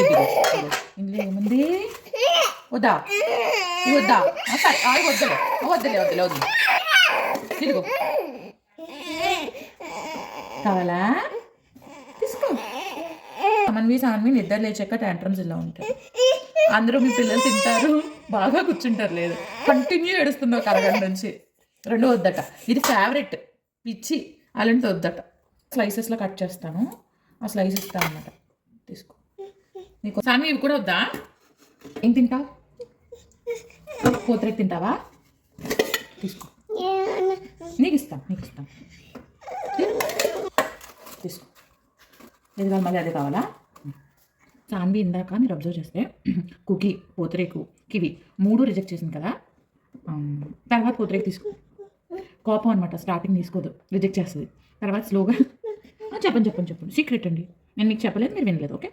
ఇదిగో ఇందులో ఏముంది? వద్దా ఇది వద్దా? సరే వద్దులే వద్దులే వద్దులే వద్దు. ఇదిగో కావాలా? తీసుకో. సాన్వి నిద్ర లేచాక ట్యాంట్రమ్స్ ఇలా ఉంటాయి. అందరూ మీ పిల్లలు తింటారు, బాగా కూర్చుంటారు. లేదు కంటిన్యూ ఏడుస్తున్నావు ఒక అరగంట నుంచి. రెండు వద్దట. ఇది ఫేవరెట్ పిచ్చి, అలాంటిది వద్దట. స్లైసెస్లో కట్ చేస్తాను, ఆ స్లైస్ ఇస్తాను అన్నమాట. తీసుకో. నీకు సాన్వి ఇవి కూడా వద్దా? ఏం తింటావు? పూతరేకు తింటావా? తీసుకో. నీకు ఇస్తాం తీసుకో. ఏది కావాలి? మళ్ళీ అదే కావాలా? సాన్వి ఇందాక మీరు అబ్జర్వ్ చేస్తే కుకీ, పూతరేకు, కివి 3 రిజెక్ట్ చేసింది కదా. తర్వాత పూతరేకు తీసుకో. కోపం అనమాట, స్టార్టింగ్ తీసుకోదు, రిజెక్ట్ చేస్తుంది. తర్వాత స్లోగా చెప్పండి సీక్రెట్ అండి, నేను మీకు చెప్పలేదు, మీరు వినలేదు. ఓకే.